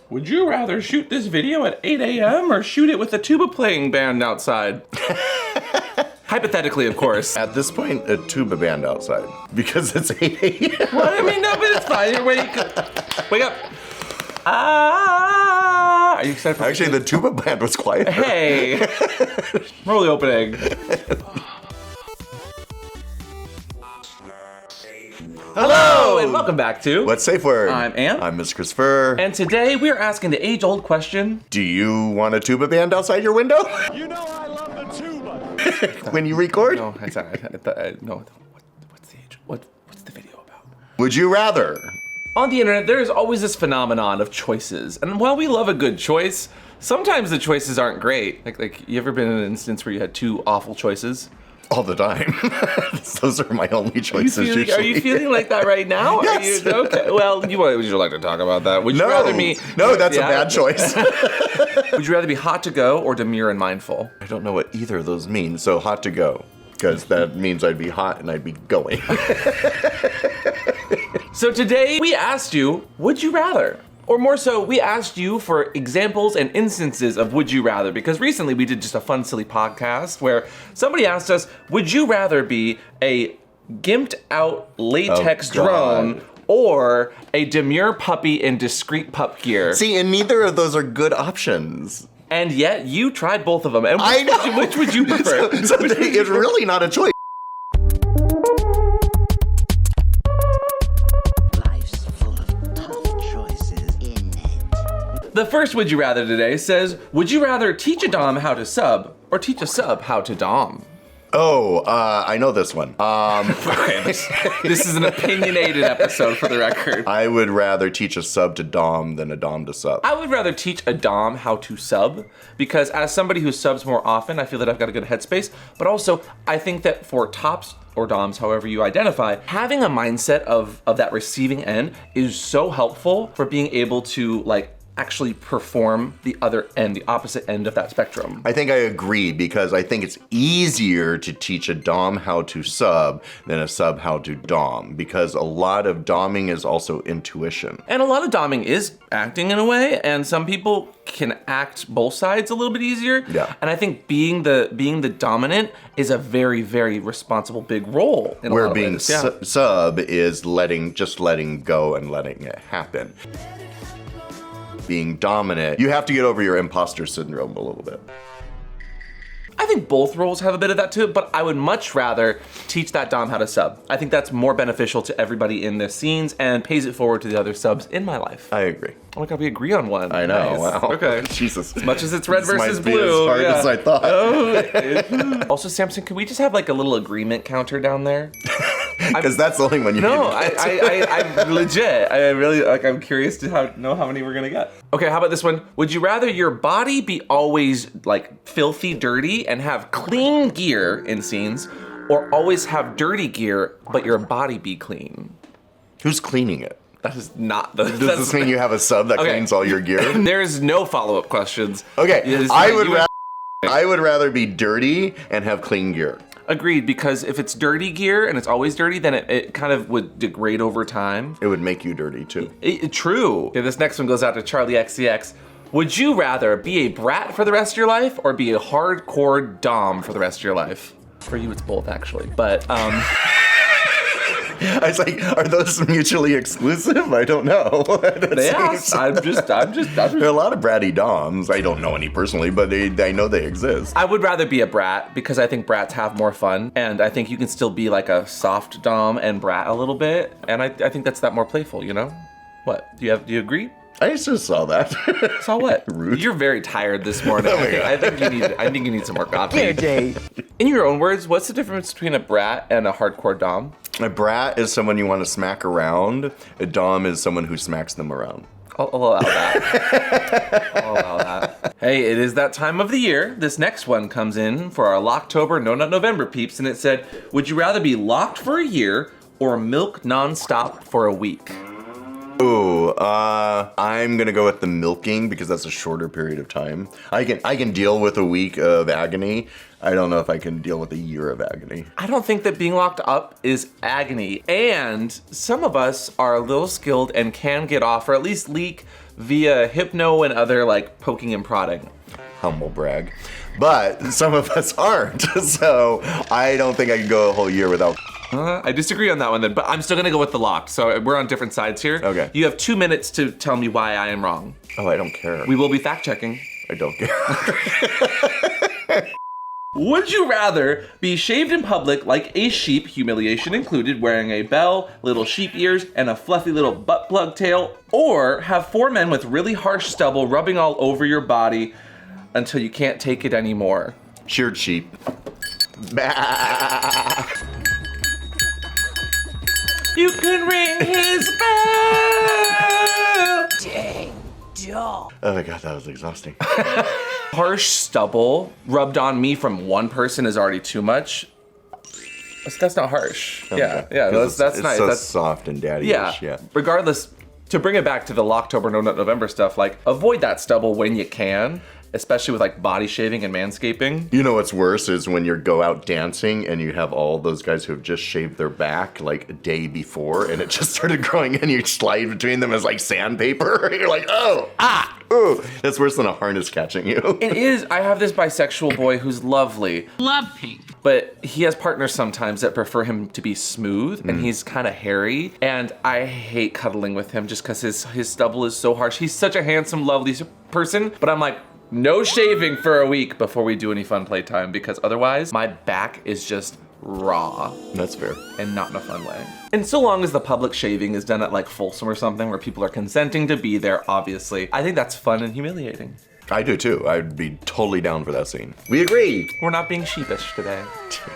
would you rather shoot this video at 8 a.m. or shoot it with a tuba playing band outside? Hypothetically, of course. At this point, a tuba band outside because it's 8 a.m. Well, I mean, no, but it's fine. You're wake up. Ah! Are you excited for Actually, the tuba band was quiet. Hey! Roll the opening. Hello, and welcome back to What's Safeword? I'm Am. I'm Miss Christopher. And today we are asking the age-old question. Do you want a tuba band outside your window? You know I love the tuba. When you record? No, no. What's the age? What's the video about? Would you rather? On the internet, there is always this phenomenon of choices. And while we love a good choice, sometimes the choices aren't great. Like you ever been in an instance where you had two awful choices? All the time. Those are my only choices usually. Are you feeling like that right now? Yes. Okay. Well, would you like to talk about that? Would you rather be... No, that's a bad choice. Would you rather be hot to go or demure and mindful? I don't know what either of those mean, so hot to go. Because that means I'd be hot and I'd be going. So today we asked you, would you rather? Or more so, we asked you for examples and instances of would you rather, because recently we did just a fun, silly podcast where somebody asked us, would you rather be a gimped out latex drone or a demure puppy in discreet pup gear? See, and neither of those are good options. And yet you tried both of them. And I know. Which would you prefer? It's really not a choice. The first Would You Rather today says, would you rather teach a dom how to sub or teach a sub how to dom? Oh, I know this one. Okay, this is an opinionated episode for the record. I would rather teach a sub to dom than a dom to sub. I would rather teach a dom how to sub because as somebody who subs more often, I feel that I've got a good headspace, but also I think that for tops or doms, however you identify, having a mindset of that receiving end is so helpful for being able to actually perform the other end, the opposite end of that spectrum. I think I agree because I think it's easier to teach a dom how to sub than a sub how to dom because a lot of doming is also intuition. And a lot of doming is acting in a way, and some people can act both sides a little bit easier. Yeah. And I think being the dominant is a very, very responsible big role in a lot of Where being ways. Yeah. sub is just letting go and letting it happen. Being dominant, you have to get over your imposter syndrome a little bit. I think both roles have a bit of that too, but I would much rather teach that dom how to sub. I think that's more beneficial to everybody in the scenes and pays it forward to the other subs in my life. I agree. Oh my god, we agree on one. I know, Nice. wow. Okay. Jesus. As much as it's red This versus might be blue. as hard as I thought. Also, Samson, can we just have like a little agreement counter down there? Because that's the only one you need No, to get. I'm legit. I really, I'm curious to know how many we're gonna get. Okay, how about this one? Would you rather your body be always filthy dirty and have clean gear in scenes, or always have dirty gear but your body be clean? Who's cleaning it? That is not the... Does this mean you have a sub that cleans all your gear? There's no follow-up questions. Okay, I would rather be dirty and have clean gear. Agreed, because if it's dirty gear and it's always dirty, then it kind of would degrade over time. It would make you dirty too. True. Okay, this next one goes out to Charlie XCX. Would you rather be a brat for the rest of your life or be a hardcore dom for the rest of your life? For you, it's both actually, but I was like, are those mutually exclusive? I don't know. they asked. I'm just. There are a lot of bratty doms. I don't know any personally, but I know they exist. I would rather be a brat because I think brats have more fun, and I think you can still be like a soft dom and brat a little bit, and I think that's more playful. You know? What? Do you agree? I just saw that. Saw what? Rude. You're very tired this morning. Oh my God. I think you need some more coffee. In your own words, what's the difference between a brat and a hardcore dom? A brat is someone you want to smack around. A dom is someone who smacks them around. I'll allow that. I'll allow that. Hey, it is that time of the year. This next one comes in for our Locktober, No Nut November peeps, and it said, would you rather be locked for a year or milk nonstop for a week? Ooh, I'm gonna go with the milking because that's a shorter period of time. I can deal with a week of agony. I don't know if I can deal with a year of agony. I don't think that being locked up is agony. And some of us are a little skilled and can get off or at least leak via hypno and other like poking and prodding. Humble brag. But some of us aren't, so I don't think I can go a whole year without. I disagree on that one then, but I'm still gonna go with the lock. So we're on different sides here. Okay. You have 2 minutes to tell me why I am wrong. Oh, I don't care. We will be fact checking. I don't care. Would you rather be shaved in public like a sheep, humiliation included, wearing a bell, little sheep ears, and a fluffy little butt plug tail, or have 4 men with really harsh stubble rubbing all over your body until you can't take it anymore? Sheared sheep. You can ring his bell. Oh my god, that was exhausting. Harsh stubble rubbed on me from one person is already too much. That's not harsh. Yeah, that's it's nice. So That's soft and daddy-ish. yeah. Regardless, to bring it back to the Locktober, No Nut November stuff, like avoid that stubble when you can, especially with like body shaving and manscaping. You know what's worse is when you go out dancing and you have all those guys who have just shaved their back like a day before and it just started growing and you slide between them as like sandpaper. You're like, ooh. That's worse than a harness catching you. It is. I have this bisexual boy who's lovely. Love pink. But he has partners sometimes that prefer him to be smooth, and he's kind of hairy, and I hate cuddling with him just because his stubble is so harsh. He's such a handsome, lovely person, but I'm like, no shaving for a week before we do any fun playtime, because otherwise my back is just raw. That's fair. And not in a fun way. And so long as the public shaving is done at like Folsom or something where people are consenting to be there, obviously, I think that's fun and humiliating. I do too. I'd be totally down for that scene. We agree. We're not being sheepish today.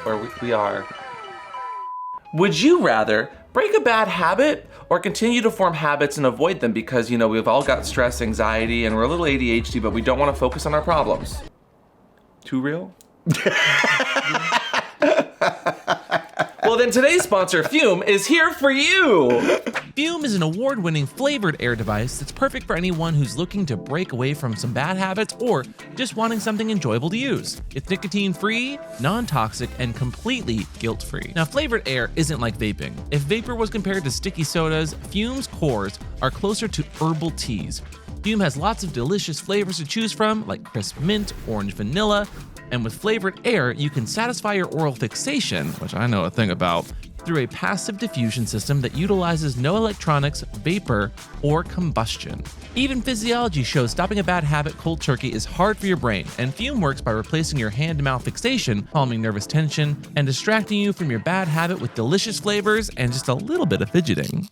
Or we are. Would you rather break a bad habit or continue to form habits and avoid them because, you know, we've all got stress, anxiety, and we're a little ADHD, but we don't want to focus on our problems? Too real? Well, then today's sponsor, Fume, is here for you. Fume is an award-winning flavored air device that's perfect for anyone who's looking to break away from some bad habits or just wanting something enjoyable to use. It's nicotine-free, non-toxic, and completely guilt-free. Now, flavored air isn't like vaping. If vapor was compared to sticky sodas, Fume's cores are closer to herbal teas. Fume has lots of delicious flavors to choose from, like crisp mint, orange vanilla, and with flavored air, you can satisfy your oral fixation, which I know a thing about, through a passive diffusion system that utilizes no electronics, vapor, or combustion. Even physiology shows stopping a bad habit cold turkey is hard for your brain, and Fume works by replacing your hand-to-mouth fixation, calming nervous tension, and distracting you from your bad habit with delicious flavors and just a little bit of fidgeting.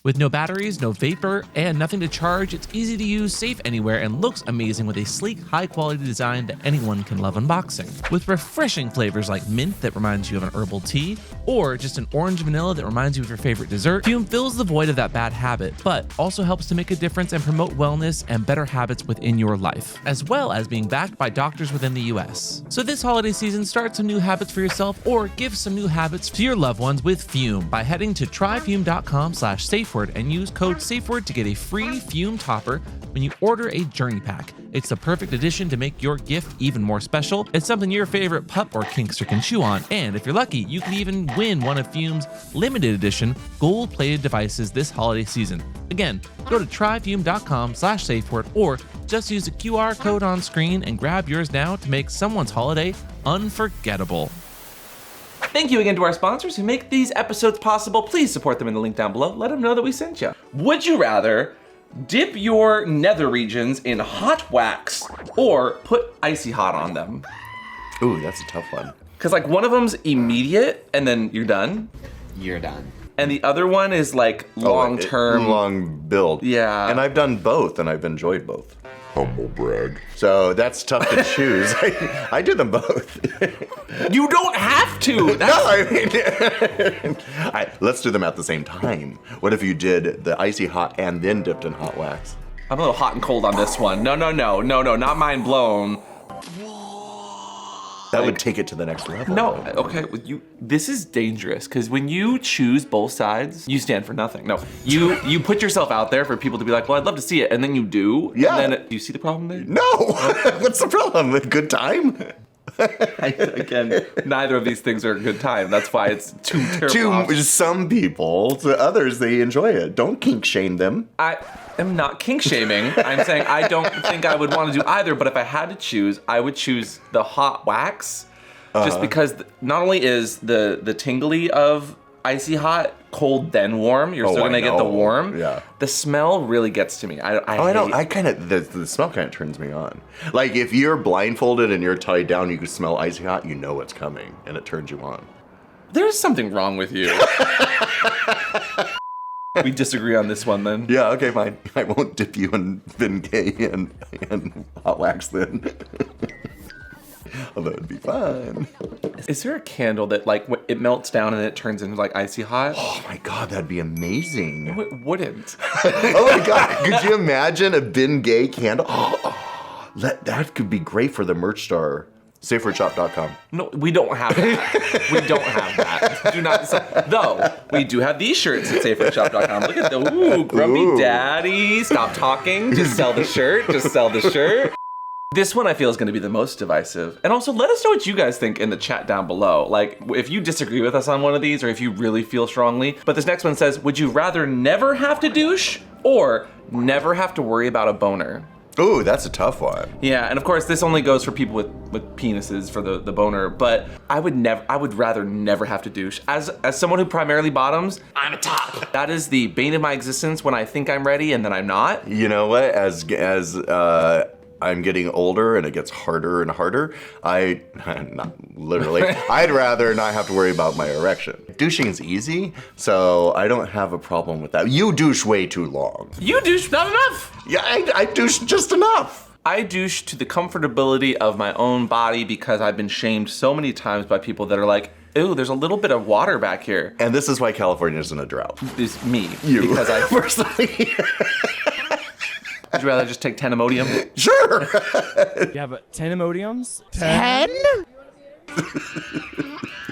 With no batteries, no vapor, and nothing to charge, it's easy to use, safe anywhere, and looks amazing with a sleek, high-quality design that anyone can love unboxing. With refreshing flavors like mint that reminds you of an herbal tea, or just an orange vanilla that reminds you of your favorite dessert, Fume fills the void of that bad habit, but also helps to make a difference and promote wellness and better habits within your life, as well as being backed by doctors within the US. So this holiday season, start some new habits for yourself or give some new habits to your loved ones with Fume by heading to tryfume.com/Safeword and use code Safeword to get a free Fume topper when you order a journey pack. It's the perfect addition to make your gift even more special. It's something your favorite pup or kinkster can chew on, and if you're lucky, you can even win one of Fume's limited edition gold-plated devices this holiday season. Again, go to tryfume.com/Safeword or just use the QR code on screen and grab yours now to make someone's holiday unforgettable. Thank you again to our sponsors who make these episodes possible. Please support them in the link down below. Let them know that we sent you. Would you rather dip your nether regions in hot wax or put icy hot on them? Ooh, that's a tough one. Because like one of them's immediate and then you're done. You're done. And the other one is like long-term. Long build. Yeah. And I've done both and I've enjoyed both. Humble brag. So that's tough to choose. I do them both. You don't have to. No, I mean, let's do them at the same time. What if you did the icy hot and then dipped in hot wax? I'm a little hot and cold on this one. No, not mind blown. That would take it to the next level. No, okay, this is dangerous because when you choose both sides, you stand for nothing. No, you put yourself out there for people to be like, well, I'd love to see it, and then you do. Yeah. And then do you see the problem there? No. What's the problem? A good time? Again, neither of these things are a good time. That's why it's two terrible To some people, to others, they enjoy it. Don't kink shame them. I am not kink shaming. I'm saying I don't think I would want to do either, but if I had to choose, I would choose the hot wax. Just because not only is the tingly of icy hot, cold then warm, you're still gonna get the warm. Yeah. The smell really gets to me. The smell kind of turns me on. Like if you're blindfolded and you're tied down, you can smell icy hot, you know what's coming, and it turns you on. There's something wrong with you. We disagree on this one then. Yeah, okay, fine. I won't dip you in Bengay and hot wax then. Although it'd be fun. Is there a candle that it melts down and it turns into like icy hot? Oh my god, that'd be amazing. No, it wouldn't. Oh my god, could you imagine a Bengay candle? That could be great for the merch store. Safewordshop.com. No, we don't have that. We don't have that. Do not. Though we do have these shirts at Safewordshop.com. Look at the grumpy daddy. Stop talking. Just sell the shirt. Just sell the shirt. This one I feel is going to be the most divisive. And also let us know what you guys think in the chat down below. Like if you disagree with us on one of these or if you really feel strongly. But this next one says, would you rather never have to douche or never have to worry about a boner? Ooh, that's a tough one. Yeah, and of course this only goes for people with penises for the boner, but I would rather never have to douche. As someone who primarily bottoms, I'm a top. That is the bane of my existence when I think I'm ready and then I'm not. You know what? As I'm getting older and it gets harder and harder, not literally, I'd rather not have to worry about my erection. Douching is easy, so I don't have a problem with that. You douche way too long. You douche not enough. Yeah, I douche just enough. I douche to the comfortability of my own body because I've been shamed so many times by people that are like, ooh, there's a little bit of water back here. And this is why California is in a drought. It's me. You. Because I personally. Would you rather just take 10 Imodium? Sure. You have 10 Imodiums? 10?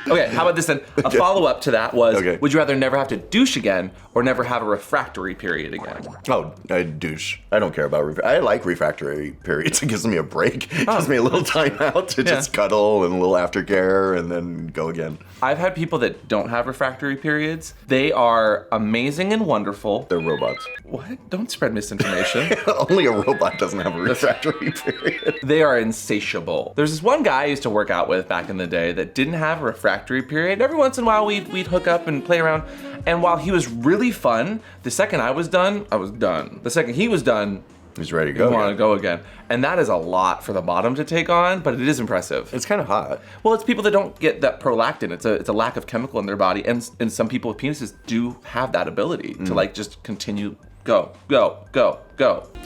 Okay, how about this then? A follow-up to that was, Okay. would you rather never have to douche again or never have a refractory period again? Oh, I douche. I don't care about I like refractory periods. It gives me a break. It gives me a little time out to just cuddle and a little aftercare and then go again. I've had people that don't have refractory periods. They are amazing and wonderful. They're robots. What? Don't spread misinformation. Only a robot doesn't have a refractory period. They are insatiable. There's this one guy I used to work out with back in the day that didn't have a refractory period. Every once in a while we'd hook up and play around. And while he was really fun, the second I was done, I was done. The second he was done, he's ready to you go. want to go again. And that is a lot for the bottom to take on, but it is impressive. It's kind of hot. Well, it's people that don't get that prolactin. It's a lack of chemical in their body. And some people with penises do have that ability to like just continue, go.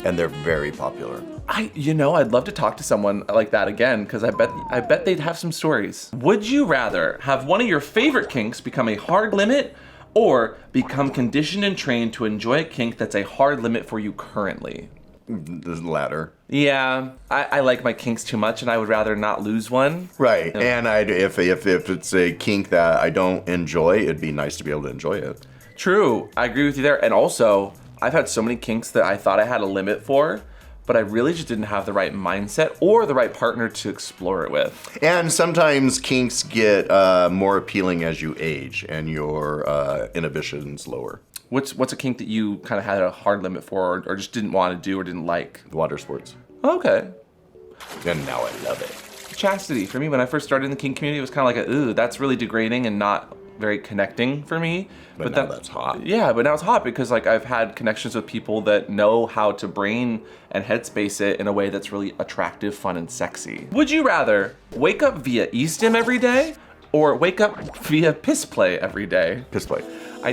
And they're very popular. I'd love to talk to someone like that again because I bet they'd have some stories. Would you rather have one of your favorite kinks become a hard limit or become conditioned and trained to enjoy a kink that's a hard limit for you currently? The latter. Yeah, I like my kinks too much and I would rather not lose one. Right, and if it's a kink that I don't enjoy, it'd be nice to be able to enjoy it. True, I agree with you there. And also, I've had so many kinks that I thought I had a limit for, but I really just didn't have the right mindset or the right partner to explore it with. And sometimes kinks get more appealing as you age and your inhibition's lower. What's a kink that you kind of had a hard limit for or just didn't want to do or didn't like? Water sports. Okay. And now I love it. Chastity. For me, when I first started in the kink community, it was kind of like, ooh, that's really degrading and not very connecting for me. But now that's hot. Yeah, but now it's hot because like I've had connections with people that know how to brain and headspace it in a way that's really attractive, fun, and sexy. Would you rather wake up via e-stim every day or wake up via piss play every day? Piss play.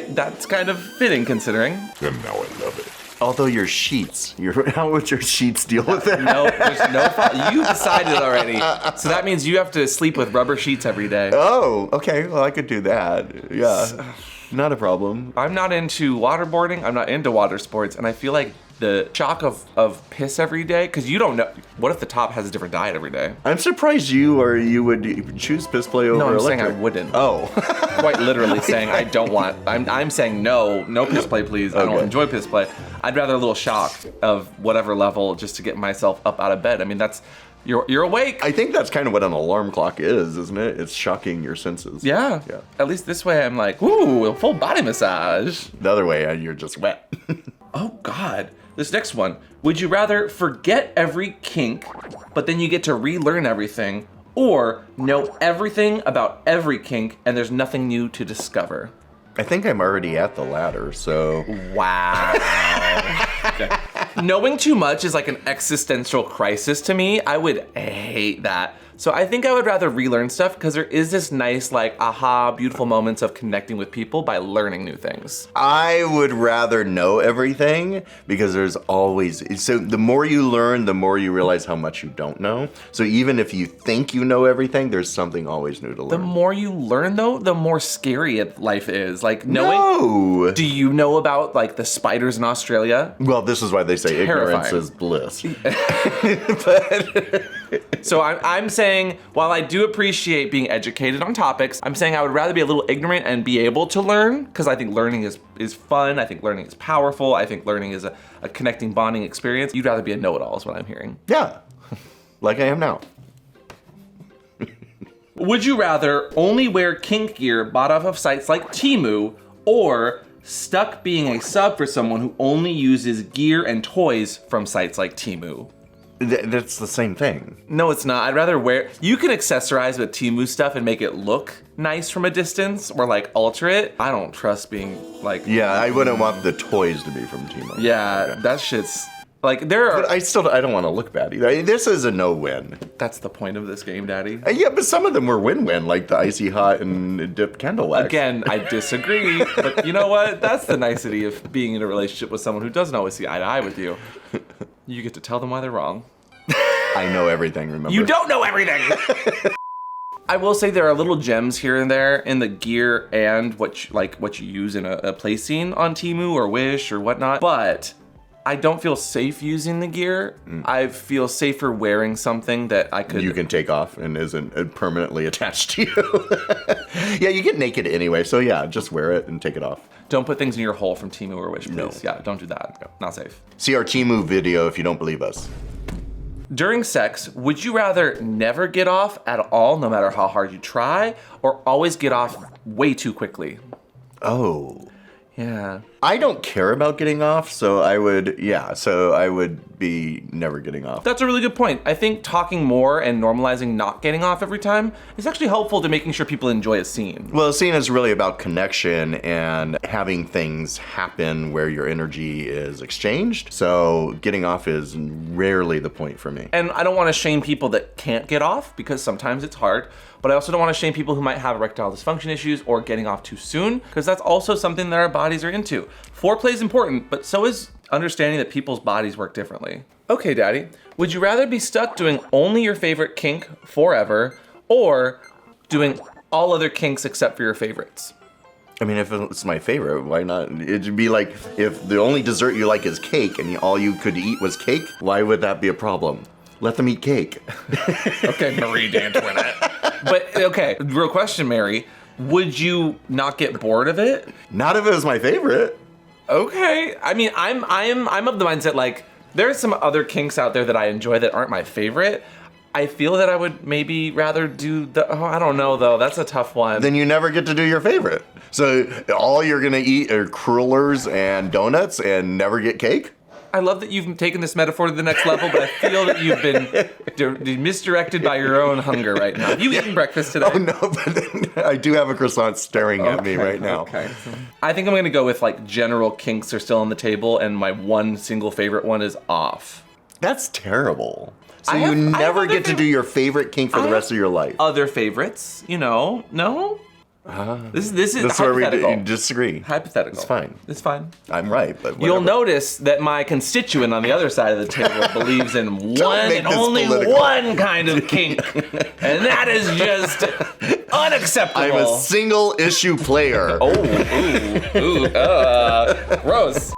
That's kind of fitting considering. And now I love it. Although your sheets, how would your sheets deal with that? No, there's no. You decided already. So that means you have to sleep with rubber sheets every day. Oh, okay. Well, I could do that. Yeah, not a problem. I'm not into waterboarding. I'm not into water sports, and I feel like the shock of piss every day, because you don't know. What if the top has a different diet every day? I'm surprised you would choose piss play over No, I'm electric. saying I wouldn't. Oh. Quite literally saying I don't want. I'm saying no piss play, please. I don't Okay. enjoy piss play. I'd rather a little shock of whatever level just to get myself up out of bed. I mean, that's You're awake. I think that's kind of what an alarm clock is, isn't it? It's shocking your senses. Yeah. At least this way I'm like, ooh, a full body massage. The other way, you're just wet. Oh, God. This next one. Would you rather forget every kink, but then you get to relearn everything, or know everything about every kink and there's nothing new to discover? I think I'm already at the latter, so... Wow. Okay. Knowing too much is like an existential crisis to me. I would hate that. So I think I would rather relearn stuff because there is this nice, like, aha, beautiful moments of connecting with people by learning new things. I would rather know everything because there's always... So the more you learn, the more you realize how much you don't know. So even if you think you know everything, there's something always new to learn. The more you learn, though, the more scary life is. Like, knowing... No! Do you know about, like, the spiders in Australia? Well, this is why they say Terrifying. ignorance is bliss. So I'm saying, while I do appreciate being educated on topics, I'm saying I would rather be a little ignorant and be able to learn, because I think learning is fun, I think learning is powerful, I think learning is a connecting, bonding experience. You'd rather be a know-it-all is what I'm hearing. Yeah, like I am now. Would you rather only wear kink gear bought off of sites like Temu, or stuck being a sub for someone who only uses gear and toys from sites like Temu? That's the same thing. No, it's not. I'd rather wear... You can accessorize with Temu stuff and make it look nice from a distance, or like alter it. I don't trust being like... Yeah, I wouldn't want the toys to be from Temu. Yeah, Okay. that shit's... Like, there are... But I don't want to look bad either. This is a no-win. That's the point of this game, Daddy. Yeah, but some of them were win-win, like the icy hot and dipped candle wax. Again, I disagree, but you know what? That's the nicety of being in a relationship with someone who doesn't always see eye to eye with you. You get to tell them why they're wrong. I know everything, remember? You don't know everything! I will say there are little gems here and there in the gear and what you use in a play scene on Temu or Wish or whatnot, but I don't feel safe using the gear. I feel safer wearing something that I could... You can take off and isn't permanently attached to you. Yeah, you get naked anyway, so yeah, just wear it and take it off. Don't put things in your hole from Temu or Wish, please. No. Yeah, don't do that. No, not safe. See our Temu video if you don't believe us. During sex, would you rather never get off at all, no matter how hard you try, or always get off way too quickly? Oh. Yeah. I don't care about getting off, so I would be never getting off. That's a really good point. I think talking more and normalizing not getting off every time is actually helpful to making sure people enjoy a scene. Well, a scene is really about connection and having things happen where your energy is exchanged. So getting off is rarely the point for me. And I don't want to shame people that can't get off, because sometimes it's hard, but I also don't want to shame people who might have erectile dysfunction issues or getting off too soon, because that's also something that our bodies are into. Foreplay is important, but so is understanding that people's bodies work differently. Okay, Daddy, would you rather be stuck doing only your favorite kink forever, or doing all other kinks except for your favorites? I mean, if it's my favorite, why not? It'd be like if the only dessert you like is cake and all you could eat was cake, why would that be a problem? Let them eat cake. Okay, Marie D'Antoinette. But, okay, real question, Mary. Would you not get bored of it? Not if it was my favorite. Okay. I mean, I'm of the mindset, like, there's some other kinks out there that I enjoy that aren't my favorite. I feel that I would maybe rather do I don't know, though. That's a tough one. Then you never get to do your favorite. So all you're gonna eat are crullers and donuts and never get cake? I love that you've taken this metaphor to the next level, but I feel that you've been misdirected by your own hunger right now. Have you eaten breakfast today? Oh, no, but I do have a croissant staring at me right now. Okay. I think I'm going to go with, like, general kinks are still on the table, and my one single favorite one is off. That's terrible. So I you have never other get to do your favorite kink for the rest of your life. Other favorites, no? This is That's where we hypothetical. disagree. Hypothetical. It's fine. It's fine. I'm right, but whatever. You'll notice that my constituent on the other side of the table believes in one make and this only political. one kind of kink, and that is just unacceptable. I'm a single issue player. Gross.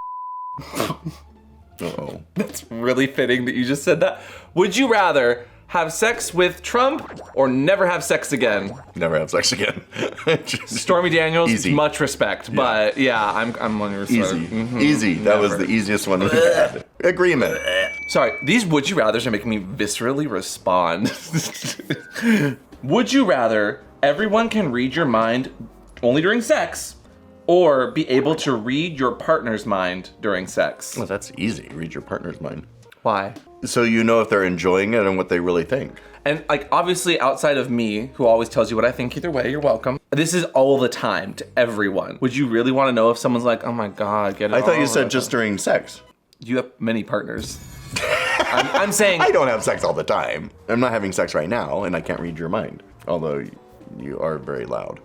Uh-oh. It's really fitting that you just said that. Would you rather have sex with Trump or never have sex again? Never have sex again. Stormy Daniels, Easy. much respect, but yeah, I'm on your side. Easy. Easy. That was Never. the easiest one we've had. Agreement. Sorry, these would you rathers are making me viscerally respond. Would you rather everyone can read your mind only during sex, or be able to read your partner's mind during sex? Well, that's easy. Read your partner's mind. Why? So you know if they're enjoying it and what they really think. And like, obviously outside of me, who always tells you what I think either way, you're welcome. This is all the time to everyone. Would you really want to know if someone's like, oh my God, get it I thought you all said over. just during sex. You have many partners. I'm saying... I don't have sex all the time. I'm not having sex right now, and I can't read your mind. Although you are very loud.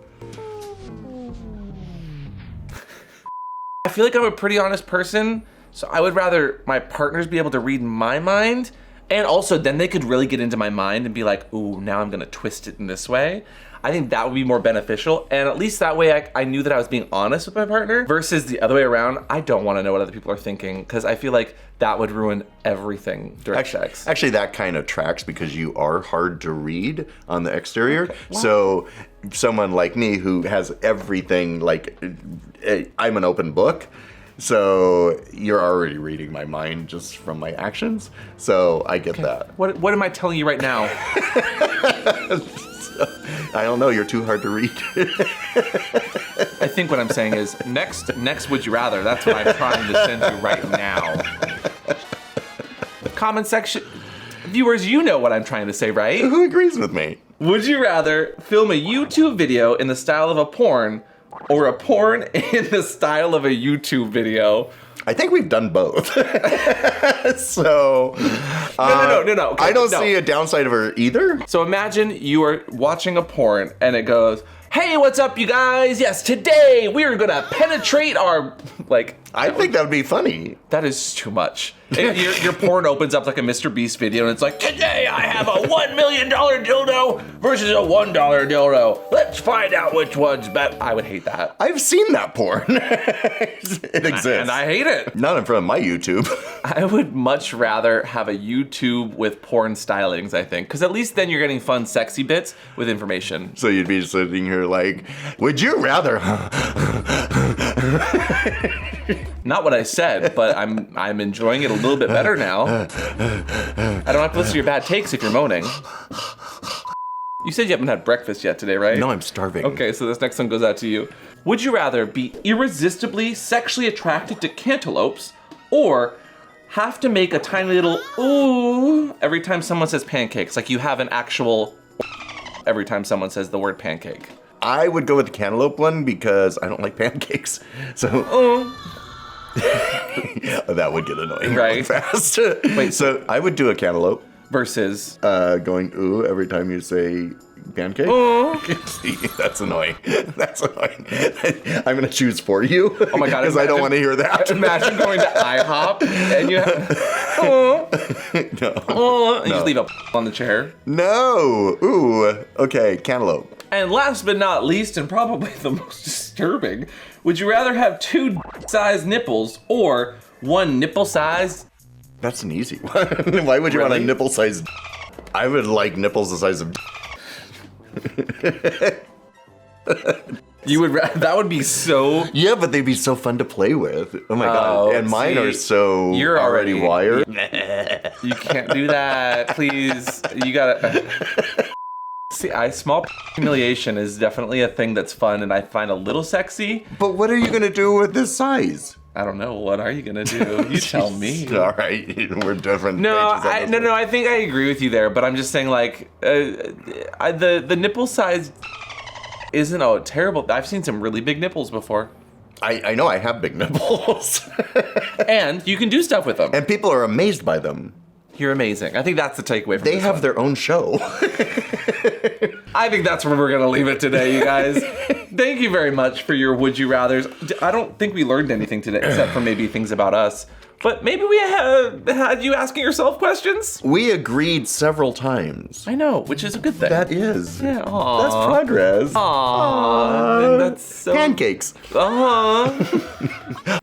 I feel like I'm a pretty honest person, so I would rather my partners be able to read my mind, and also then they could really get into my mind and be like, ooh, now I'm gonna twist it in this way. I think that would be more beneficial, and at least that way I knew that I was being honest with my partner, versus the other way around. I don't wanna know what other people are thinking, because I feel like that would ruin everything during sex. Actually, that kind of tracks because you are hard to read on the exterior. Okay. So someone like me who has everything, like, I'm an open book. So you're already reading my mind just from my actions. So I get that. What am I telling you right now? I don't know. You're too hard to read. I think what I'm saying is next would you rather? That's what I'm trying to send you right now. Comment section. Viewers, you know what I'm trying to say, right? Who agrees with me? Would you rather film a YouTube video in the style of a porn, or a porn in the style of a YouTube video? I think we've done both. So No. Okay, I don't see a downside of her either. So imagine you are watching a porn and it goes, hey, what's up, you guys? Yes, today we are gonna penetrate our, like... I think that would be funny. That is too much. Your porn opens up like a Mr. Beast video and it's like, today I have a $1 million dildo versus a $1 dildo. Let's find out which one's better. I would hate that. I've seen that porn. It exists. And I hate it. Not in front of my YouTube. I would much rather have a YouTube with porn stylings, I think. Because at least then you're getting fun, sexy bits with information. So you'd be sitting here like, would you rather? Not what I said, but I'm enjoying it a little bit better now. I don't have to listen to your bad takes if you're moaning. You said you haven't had breakfast yet today, right? No, I'm starving. Okay, so this next one goes out to you. Would you rather be irresistibly sexually attracted to cantaloupes, or have to make a tiny little ooh every time someone says pancakes? Like you have an actual every time someone says the word pancake. I would go with the cantaloupe one because I don't like pancakes. So that would get annoying really Right. fast. Wait, so I would do a cantaloupe. Versus Going ooh every time you say pancake. ooh. See, that's annoying. That's annoying. I'm gonna choose for you. Oh my God! Because I don't want to hear that. Imagine going to IHOP and you have you just leave a on the chair. No. Ooh. Okay. Cantaloupe. And last but not least, and probably the most disturbing, would you rather have 2 sized nipples or 1 nipple-sized? That's an easy one. Why would you want a Really? nipple-sized? I would like nipples the size of. You would. That would be so. Yeah, but they'd be so fun to play with. Oh my God. And mine are so you're already wired. You can't do that, please. You gotta. See, small humiliation is definitely a thing that's fun, and I find a little sexy. But what are you gonna do with this size? I don't know. What are you gonna do? You tell me. All right, we're different. No, pages on this one. I think I agree with you there, but I'm just saying, like, the nipple size isn't terrible. I've seen some really big nipples before, I know I have big nipples, and you can do stuff with them. and people are amazed by them. You're amazing. I think that's the takeaway from They this have one. their own show. I think that's where we're gonna leave it today, you guys. Thank you very much for your would you rathers. I don't think we learned anything today, except for maybe things about us. But maybe we had you asking yourself questions. We agreed several times. I know, which is a good thing. That is. Yeah, aw. That's progress. Aww. That's so. Pancakes.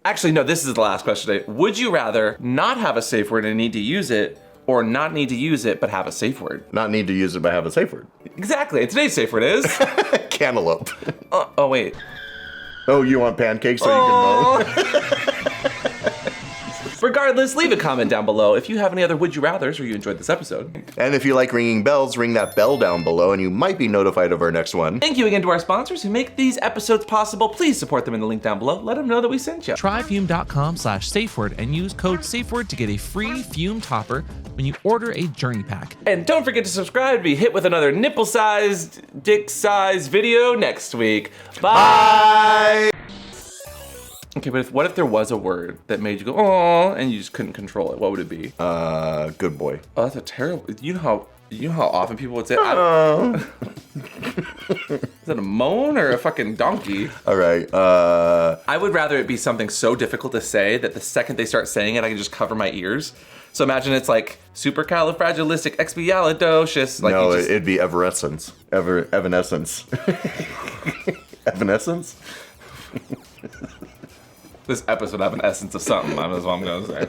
Actually, no, this is the last question today. Would you rather not have a safe word and need to use it, or not need to use it but have a safe word? Not need to use it, but have a safe word. Exactly. And today's safe word is. Cantaloupe. Oh, wait. Oh, you want pancakes so you can mow? Regardless, leave a comment down below if you have any other would you rathers or you enjoyed this episode. And if you like ringing bells, ring that bell down below and you might be notified of our next one. Thank you again to our sponsors who make these episodes possible. Please support them in the link down below. Let them know that we sent you. Try fume.com/Safeword and use code Safeword to get a free fume topper when you order a journey pack. And don't forget to subscribe to be hit with another nipple-sized, dick-sized video next week. Bye! Okay, but what if there was a word that made you go, "Aww," and you just couldn't control it? What would it be? Good boy. Oh, that's a terrible. You know how often people would say, Is that a moan or a fucking donkey? All right. I would rather it be something so difficult to say that the second they start saying it, I can just cover my ears. So imagine it's like supercalifragilisticexpialidocious. Like no, it'd be evanescence. Evanescence. Evanescence? This episode have an essence of something. That's what I'm gonna say.